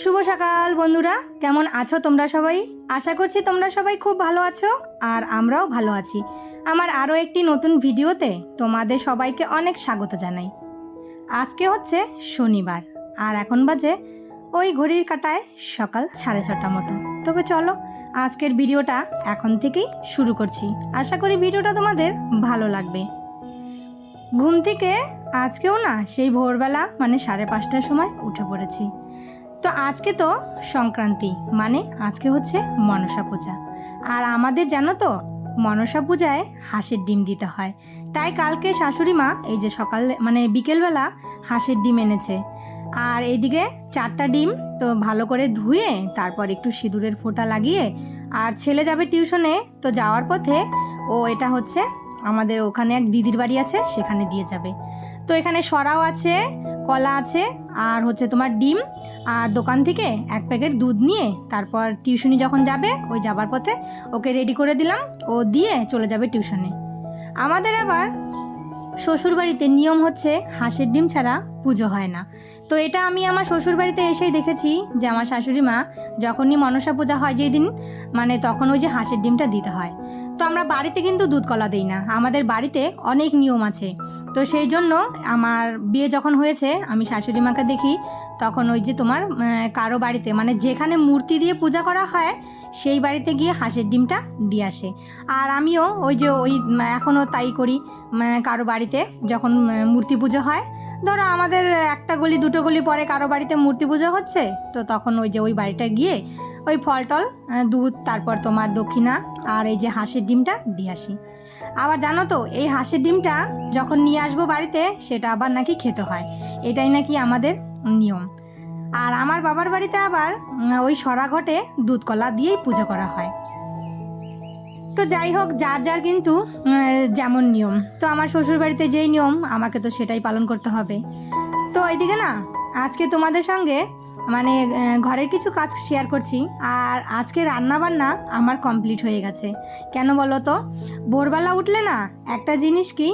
শুভ সকাল বন্ধুরা, কেমন আছো তোমরা সবাই? আশা করছি তোমরা সবাই খুব ভালো আছো আর আমরাও ভালো আছি। আমার আরও একটি নতুন ভিডিওতে তোমাদের সবাইকে অনেক স্বাগত জানাই। আজকে হচ্ছে শনিবার আর এখন বাজে ওই ঘড়ির কাঁটায় সকাল 6:30 মতো। তবে চলো আজকের ভিডিওটা এখন থেকেই শুরু করছি। আশা করি ভিডিওটা তোমাদের ভালো লাগবে। ঘুম থেকে আজকেও না সেই ভোরবেলা মানে 5:30টার সময় উঠে পড়েছি। তো আজকে তো সংক্রান্তি, মানে আজকে হচ্ছে মনসা পূজা। আর আমাদের জানো তো মনসা পূজায় হাঁসের ডিম দিতে হয়। তাই কালকে শাশুড়ি মা এই যে সকাল মানে বিকেলবেলা হাঁসের ডিম এনেছে। আর এইদিকে 4টা ডিম তো ভালো করে ধুয়ে তারপর একটু সিঁদুরের ফোঁটা লাগিয়ে, আর ছেলে যাবে টিউশনে, তো যাওয়ার পথে ও এটা হচ্ছে আমাদের ওখানে এক দিদির বাড়ি আছে, সেখানে দিয়ে যাবে। তো এখানে সরাও আছে, কলা আছে, আর হচ্ছে তোমার ডিম, আর দোকান থেকে 1 প্যাকেট দুধ নিয়ে তারপর টিউশনি যখন যাবে ওই যাবার পথে ওকে রেডি করে দিলাম, ও দিয়ে চলে যাবে টিউশনে। আমাদের আবার শ্বশুরবাড়িতে নিয়ম হচ্ছে হাঁসের ডিম ছাড়া পুজো হয় না। তো এটা আমি আমার শ্বশুরবাড়িতে এসেই দেখেছি যে আমার শাশুড়ি মা যখনই মনসা পূজা হয় যেই দিন, মানে তখন ওই যে হাঁসের ডিমটা দিতে হয়। তো আমরা বাড়িতে কিন্তু দুধ কলা দিই না, আমাদের বাড়িতে অনেক নিয়ম আছে। তো সেই জন্য আমার বিয়ে যখন হয়েছে আমি শাশুড়ি মাকে দেখি তখন ওই যে তোমার কারো বাড়িতে মানে যেখানে মূর্তি দিয়ে পূজা করা হয় সেই বাড়িতে গিয়ে হাঁসের ডিমটা দিয়ে আসে। আর আমিও ওই যে ওই এখনও তাই করি। কারো বাড়িতে যখন মূর্তি পুজো হয়, ধরো আমাদের একটা গলি দুটো গলি পরে কারো বাড়িতে মূর্তি পুজো হচ্ছে, তো তখন ওই যে ওই বাড়িটা গিয়ে ওই ফল টল দুধ তারপর তোমার দক্ষিণা আর এই যে হাঁসের ডিমটা দিয়ে আসি। আবার জানো তো এই হাঁসের ডিমটা যখন নিয়ে আসবো বাড়িতে সেটা আবার নাকি খেতে হয়, এটাই নাকি আমাদের নিয়ম। আর আমার বাবার বাড়িতে আবার ওই সরা ঘটে দুধ কলা দিয়েই পুজো করা হয়। তো যাই হোক, যার যার কিন্তু যেমন নিয়ম, তো আমার শ্বশুরবাড়িতে যেই নিয়ম আমাকে তো সেটাই পালন করতে হবে। তো এইদিকে না আজকে তোমাদের সঙ্গে মানে ঘরের কিছু কাজ শেয়ার করছি। আর আজকে রান্না বান্না আমার কমপ্লিট হয়ে গেছে। কেন বলো তো, ভোরবেলা উঠলে না একটা জিনিস কি,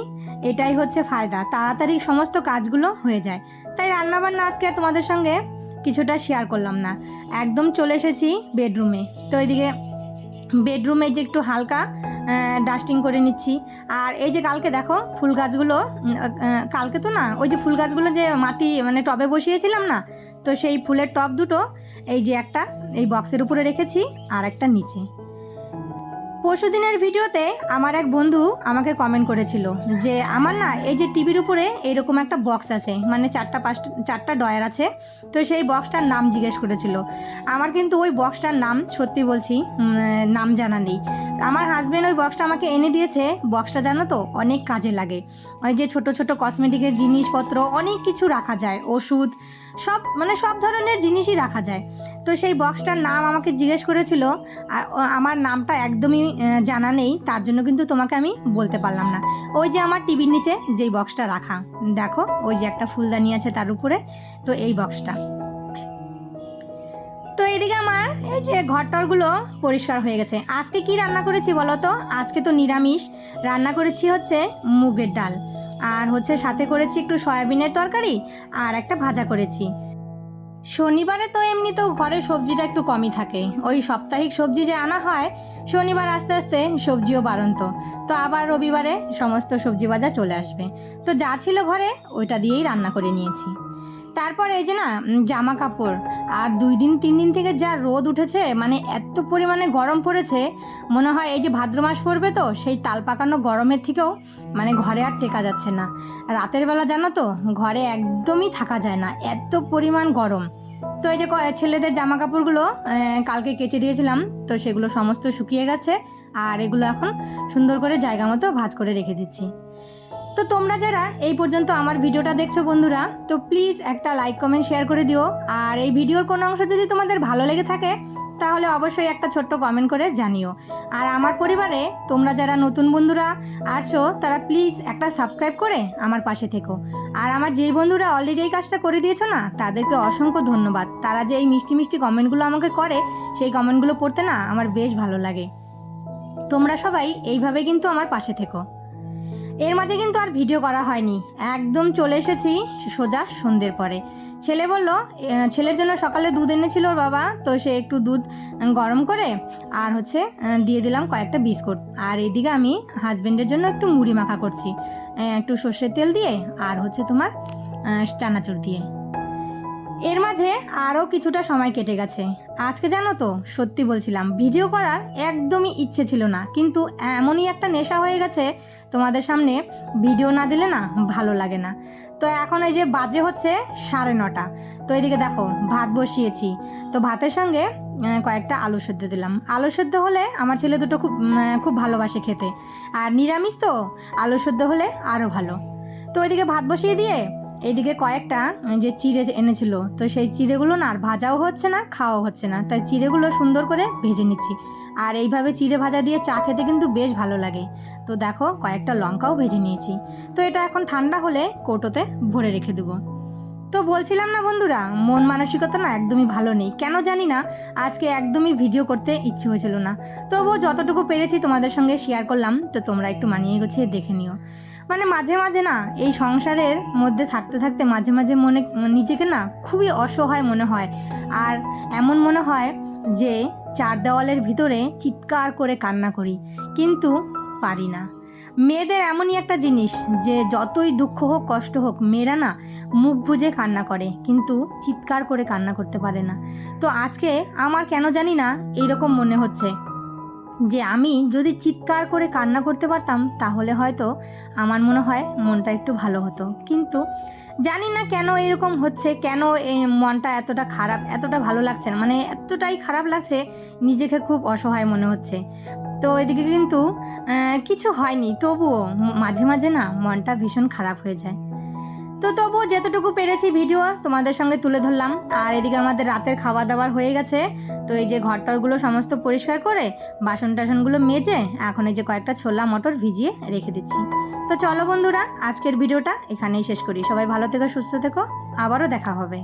এটাই হচ্ছে ফায়দা, তাড়াতাড়ি সমস্ত কাজগুলো হয়ে যায়। তাই রান্না বান্না আজকে আর তোমাদের সঙ্গে কিছুটা শেয়ার করলাম না, একদম চলে এসেছি বেডরুমে। তো এইদিকে বেডরুমে যে একটু হালকা ডাস্টিং করে নিচ্ছি। আর এই যে কালকে দেখো ফুল গাছগুলো, কালকে তো না ওই যে ফুল গাছগুলো যে মাটি মানে টবে বসিয়েছিলাম না, তো সেই ফুলের টব দুটো এই যে একটা এই বক্সের উপরে রেখেছি আর একটা নিচে। পরশুদিনের ভিডিওতে আমার এক বন্ধু আমাকে কমেন্ট করেছিল যে আমার না এই যে টিভির উপরে এরকম একটা বক্স আছে, মানে 4টা ডয়ার আছে, তো সেই বক্সটার নাম জিজ্ঞেস করেছিল। আমার কিন্তু ওই বক্সটার নাম সত্যি বলছি নাম জানা নেই। আমার হাজব্যান্ড ওই বক্সটা আমাকে এনে দিয়েছে। বক্সটা জানো তো অনেক কাজে লাগে, ওই যে ছোট ছোট কসমেটিকের জিনিসপত্র অনেক কিছু রাখা যায়, ওষুধ সব মানে সব ধরনের জিনিসই রাখা যায়। তো সেই বক্সটার নাম আমাকে জিজ্ঞেস করেছিল, আর আমার নামটা একদমই জানা নেই, তার জন্য কিন্তু তোমাকে আমি বলতে পারলাম না। ওই যে আমার টিভির নিচে যেই বক্সটা রাখা, দেখো ওই যে একটা ফুলদানি আছে তার উপরে, তো এই বক্সটা। তো এইদিকে আমার এই যে ঘরটরগুলো পরিষ্কার হয়ে গেছে। আজকে কি রান্না করেছি বলো তো? আজকে তো নিরামিষ রান্না করেছি, হচ্ছে মুগের ডাল, আর হচ্ছে সাথে করেছি একটু সয়াবিনের তরকারি আর একটা ভাজা করেছি। শনিবারে তো এমনিতেও ঘরে সবজিটা একটু কমই থাকে, ওই সাপ্তাহিক সবজি যে আনা হয়, শনিবার আস্তে আস্তে সবজিও বাড়ন্ত, তো আবার রবিবারে সমস্ত সবজি বাজার চলে আসবে। তো যা ছিল ঘরে ওইটা দিয়েই রান্না করে নিয়েছি। তারপর এই যে না জামা কাপড়, আর 2-3 দিন থেকে যা রোদ উঠেছে, মানে এত পরিমাণে গরম পড়েছে, মনে হয় এই যে ভাদ্র মাস পড়বে তো সেই তাল পাকানো গরমের থেকেও মানে ঘরে আর টেকা যাচ্ছে না। রাতের বেলা জানো তো ঘরে একদমই থাকা যায় না, এত পরিমাণ গরম। তো এই যে ছেলেদের জামা কাপড়গুলো কালকে কেচে দিয়েছিলাম, তো সেগুলো সমস্ত শুকিয়ে গেছে, আর এগুলো এখন সুন্দর করে জায়গা মতো ভাঁজ করে রেখে দিচ্ছি। তো তোমরা যারা এই পর্যন্ত আমার ভিডিওটা দেখছো বন্ধুরা, তো প্লিজ একটা লাইক কমেন্ট শেয়ার করে দিও। আর এই ভিডিওর কোনো অংশ যদি তোমাদের ভালো লেগে থাকে তাহলে অবশ্যই একটা ছোট্ট কমেন্ট করে জানিও। আর আমার পরিবারে তোমরা যারা নতুন বন্ধুরা আসছো তারা প্লিজ একটা সাবস্ক্রাইব করে আমার পাশে থেকো। আর আমার যেই বন্ধুরা অলরেডি এই কাজটা করে দিয়েছো না, তাদেরকে অসংখ্য ধন্যবাদ। তারা যে এই মিষ্টি মিষ্টি কমেন্টগুলো আমাকে করে, সেই কমেন্টগুলো পড়তে না আমার বেশ ভালো লাগে। তোমরা সবাই এইভাবে কিন্তু আমার পাশে থেকো। এর মাঝে কিন্তু আর ভিডিও করা হয়নি, একদম চলে এসেছি সোজা সন্ধ্যের পরে। ছেলে বলল, ছেলের জন্য সকালে দুধ এনেছিল ওর বাবা, তো সে একটু দুধ গরম করে আর দিয়ে দিলাম কয়েকটা বিস্কুট। আর এদিকে আমি হাজবেন্ডের জন্য একটু মুড়ি মাখা করছি, একটু সর্ষের তেল দিয়ে আর তোমার চানাচুর দিয়ে। এর মাঝে আরও কিছুটা সময় কেটে গেছে। আজকে জানো তো, সত্যি বলছিলাম, ভিডিও করার একদমই ইচ্ছে ছিল না, কিন্তু এমনই একটা নেশা হয়ে গেছে, তোমাদের সামনে ভিডিও না দিলে না ভালো লাগে না। তো এখন এই যে বাজে 9:30, তো এদিকে দেখো ভাত বসিয়েছি। তো ভাতের সঙ্গে কয়েকটা আলু সেদ্ধ দিলাম। আলু সেদ্ধ হলে আমার ছেলে দুটো খুব ভালোবাসে খেতে, আর নিরামিষ তো আলু সেদ্ধ হলে আরও ভালো। তো ওইদিকে ভাত বসিয়ে দিয়ে এইদিকে কয়েকটা যে চিড়ে এনেছিল, তো সেই চিড়েগুলো না আর ভাজাও হচ্ছে না, খাওয়াও হচ্ছে না, তাই চিড়েগুলো সুন্দর করে ভেজে নিচ্ছি। আর এইভাবে চিড়ে ভাজা দিয়ে চা খেতে কিন্তু বেশ ভালো লাগে। তো দেখো কয়েকটা লঙ্কাও ভেজে নিয়েছি। তো এটা এখন ঠান্ডা হলে কৌটোতে ভরে রেখে দেবো। তো বলছিলাম না বন্ধুরা, মন মানসিকতা না একদমই ভালো নেই, কেন জানি না। আজকে একদমই ভিডিও করতে ইচ্ছে হয়েছিল না, তবুও যতটুকু পেরেছি তোমাদের সঙ্গে শেয়ার করলাম। তো তোমরা একটু মানিয়ে গুছিয়ে দেখে নিও। মানে মাঝে মাঝে না এই সংসারের মধ্যে থাকতে থাকতে মাঝে মাঝে নিজেকে না খুবই অসহায় মনে হয়। আর এমন মনে হয় যে চার দেওয়ালের ভিতরে চিৎকার করে কান্না করি, কিন্তু পারি না। মেয়েদের এমনই একটা জিনিস যে যতই দুঃখ হোক কষ্ট হোক, মেয়েরা না মুখ বুজে কান্না করে, কিন্তু চিৎকার করে কান্না করতে পারে না। তো আজকে আমার কেন জানি না এইরকম মনে হচ্ছে যে আমি যদি চিৎকার করে কান্না করতে পারতাম, তাহলে হয়তো আমার মনে হয় মনটা একটু ভালো হতো। কিন্তু জানি না কেন এরকম হচ্ছে, কেন এই মনটা এতটা খারাপ, এতটা ভালো লাগছে না, মানে এতটাই খারাপ লাগছে, নিজেকে খুব অসহায় মনে হচ্ছে। তো এদিকে কিন্তু কিছু হয়নি, তবুও মাঝে মাঝে না মনটা ভীষণ খারাপ হয়ে যায়। তো তবুও যতটুকু পেরেছি ভিডিও তোমাদের সঙ্গে তুলে ধরলাম। আর এদিকে আমাদের রাতের খাওয়া দাওয়ার হয়ে গেছে। তো এই যে ঘরটরগুলো সমস্ত পরিষ্কার করে বাসন টাসনগুলো মেজে এখন এই যে কয়েকটা ছোলা মটর ভিজিয়ে রেখে দিচ্ছি। তো চলো বন্ধুরা, আজকের ভিডিওটা এখানেই শেষ করি। সবাই ভালো থেকো, সুস্থ থেকো, আবারও দেখা হবে।